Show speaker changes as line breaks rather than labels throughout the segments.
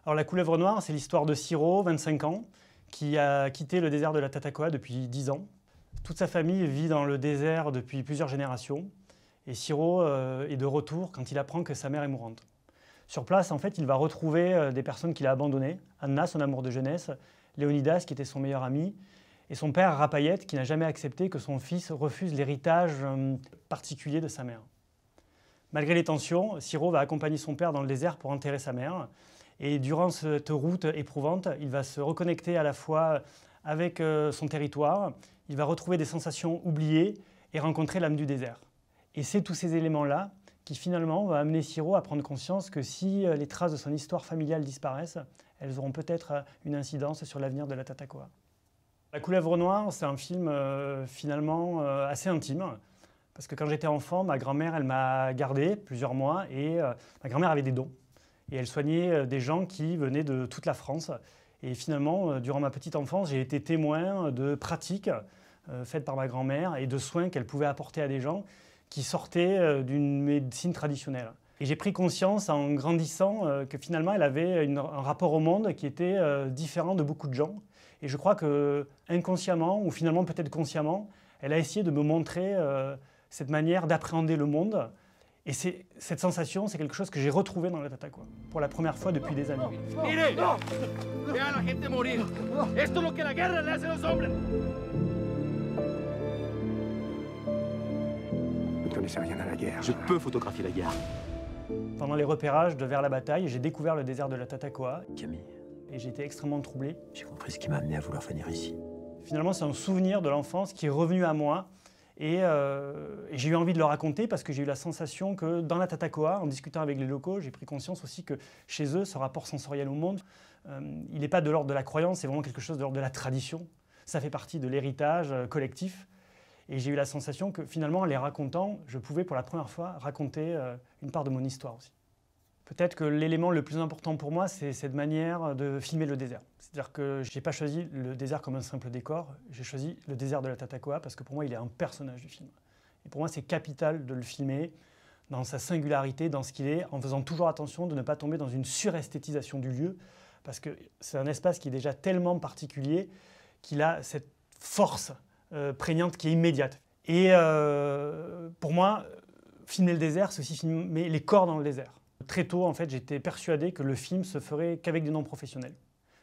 Alors la couleuvre noire, c'est l'histoire de Siro, 25 ans, qui a quitté le désert de la Tatacoa depuis 10 ans. Toute sa famille vit dans le désert depuis plusieurs générations. Et Siro est de retour quand il apprend que sa mère est mourante. Sur place, en fait, il va retrouver des personnes qu'il a abandonnées. Anna, son amour de jeunesse, Léonidas, qui était son meilleur ami, et son père, Rapayet, qui n'a jamais accepté que son fils refuse l'héritage particulier de sa mère. Malgré les tensions, Siro va accompagner son père dans le désert pour enterrer sa mère. Et durant cette route éprouvante, il va se reconnecter à la fois avec son territoire, il va retrouver des sensations oubliées et rencontrer l'âme du désert. Et c'est tous ces éléments-là qui finalement vont amener Siro à prendre conscience que si les traces de son histoire familiale disparaissent, elles auront peut-être une incidence sur l'avenir de la Tatacoa. La couleuvre noire, c'est un film finalement assez intime. Parce que quand j'étais enfant, ma grand-mère, elle m'a gardé plusieurs mois et ma grand-mère avait des dons. Et elle soignait des gens qui venaient de toute la France. Et finalement, durant ma petite enfance, j'ai été témoin de pratiques faites par ma grand-mère et de soins qu'elle pouvait apporter à des gens qui sortaient d'une médecine traditionnelle. Et j'ai pris conscience en grandissant que finalement, elle avait un rapport au monde qui était différent de beaucoup de gens. Et je crois que inconsciemment, ou finalement peut-être consciemment, elle a essayé de me montrer cette manière d'appréhender le monde. Et cette sensation, c'est quelque chose que j'ai retrouvé dans la Tatacoa, pour la première fois depuis des années.
Mire, vea a la gente morir. Esto es lo que la guerra le hace a los hombres.
Vous ne connaissez rien à la guerre.
Je peux photographier la guerre.
Pendant les repérages de Vers la bataille, j'ai découvert le désert de la Tatacoa.
Camille,
Et j'ai été extrêmement troublé.
j'ai compris ce qui m'a amené à vouloir venir ici.
Finalement, c'est un souvenir de l'enfance qui est revenu à moi. Et j'ai eu envie de le raconter parce que j'ai eu la sensation que dans la Tatacoa, en discutant avec les locaux, j'ai pris conscience aussi que chez eux, ce rapport sensoriel au monde, il n'est pas de l'ordre de la croyance, c'est vraiment quelque chose de l'ordre de la tradition. Ça fait partie de l'héritage collectif. Et j'ai eu la sensation que finalement, en les racontant, je pouvais pour la première fois raconter une part de mon histoire aussi. Peut-être que l'élément le plus important pour moi, c'est cette manière de filmer le désert. C'est-à-dire que je n'ai pas choisi le désert comme un simple décor, j'ai choisi le désert de la Tatacoa parce que pour moi, il est un personnage du film. Et pour moi, c'est capital de le filmer dans sa singularité, dans ce qu'il est, en faisant toujours attention de ne pas tomber dans une suresthétisation du lieu, parce que c'est un espace qui est déjà tellement particulier qu'il a cette force prégnante qui est immédiate. Et pour moi, filmer le désert, c'est aussi filmer les corps dans le désert. Très tôt, en fait, j'étais persuadé que le film se ferait qu'avec des non-professionnels.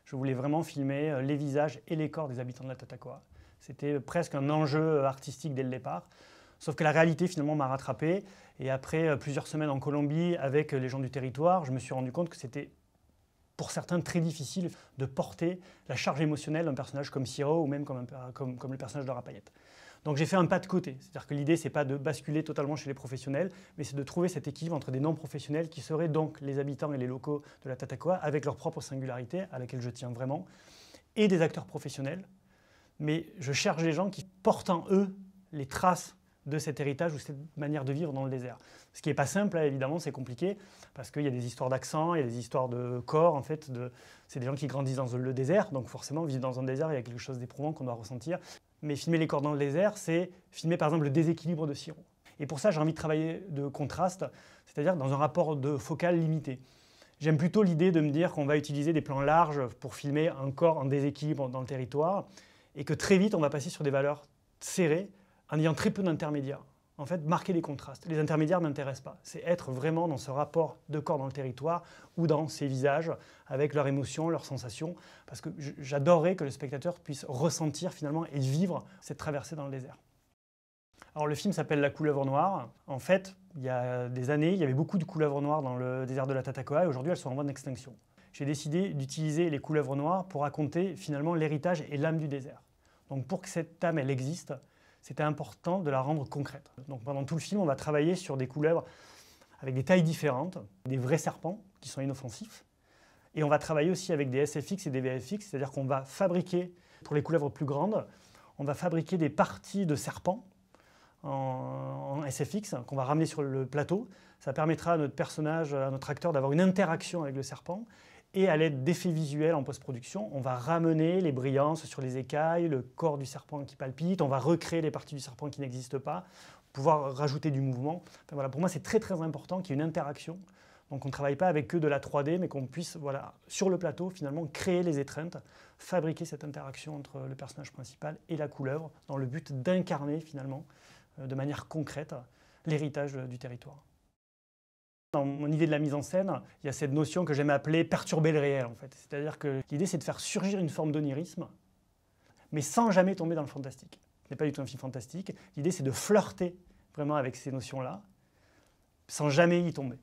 Je voulais vraiment filmer les visages et les corps des habitants de la Tatacoa. C'était presque un enjeu artistique dès le départ. Sauf que la réalité, finalement, m'a rattrapé. Et après plusieurs semaines en Colombie, avec les gens du territoire, je me suis rendu compte que c'était, pour certains, très difficile de porter la charge émotionnelle d'un personnage comme Siro ou même comme le personnage de Rapayet. Donc j'ai fait un pas de côté, c'est-à-dire que l'idée, c'est pas de basculer totalement chez les professionnels, mais c'est de trouver cet équilibre entre des non-professionnels qui seraient donc les habitants et les locaux de la Tatacoa, avec leur propre singularité, à laquelle je tiens vraiment, et des acteurs professionnels. Mais je cherche des gens qui portent en eux les traces de cet héritage ou cette manière de vivre dans le désert. Ce qui n'est pas simple, là, évidemment, c'est compliqué, parce qu'il y a des histoires d'accent, il y a des histoires de corps, en fait. C'est des gens qui grandissent dans le désert, donc forcément, vivre dans un désert, il y a quelque chose d'éprouvant qu'on doit ressentir. Mais filmer les corps dans le désert, c'est filmer par exemple le déséquilibre de Siro. Et pour ça, j'ai envie de travailler de contraste, c'est-à-dire dans un rapport de focal limité. J'aime plutôt l'idée de me dire qu'on va utiliser des plans larges pour filmer un corps en déséquilibre dans le territoire, et que très vite, on va passer sur des valeurs serrées, en ayant très peu d'intermédiaires. En fait, marquer les contrastes. Les intermédiaires ne m'intéressent pas. C'est être vraiment dans ce rapport de corps dans le territoire ou dans ces visages, avec leurs émotions, leurs sensations, parce que j'adorerais que le spectateur puisse ressentir finalement et vivre cette traversée dans le désert. Alors le film s'appelle La couleuvre noire. En fait, il y a des années, il y avait beaucoup de couleuvres noires dans le désert de la Tatacoa et aujourd'hui elles sont en voie d'extinction. J'ai décidé d'utiliser les couleuvres noires pour raconter finalement l'héritage et l'âme du désert. Donc pour que cette âme elle existe, c'était important de la rendre concrète. Donc pendant tout le film, on va travailler sur des couleuvres avec des tailles différentes, des vrais serpents qui sont inoffensifs. Et on va travailler aussi avec des SFX et des VFX, c'est-à-dire qu'on va fabriquer, pour les couleuvres plus grandes, on va fabriquer des parties de serpents en SFX qu'on va ramener sur le plateau. Ça permettra à notre personnage, à notre acteur d'avoir une interaction avec le serpent. Et à l'aide d'effets visuels en post-production, on va ramener les brillances sur les écailles, le corps du serpent qui palpite, on va recréer les parties du serpent qui n'existent pas, pouvoir rajouter du mouvement. Enfin, voilà, pour moi, c'est très très important qu'il y ait une interaction Donc on ne travaille pas avec que de la 3D, mais qu'on puisse, voilà, sur le plateau, finalement, créer les étreintes, fabriquer cette interaction entre le personnage principal et la couleuvre, dans le but d'incarner, finalement, de manière concrète, l'héritage du territoire. Dans mon idée de la mise en scène, il y a cette notion que j'aime appeler perturber le réel, en fait. C'est-à-dire que l'idée, c'est de faire surgir une forme d'onirisme, mais sans jamais tomber dans le fantastique. Ce n'est pas du tout un film fantastique. L'idée, c'est de flirter vraiment avec ces notions-là, sans jamais y tomber.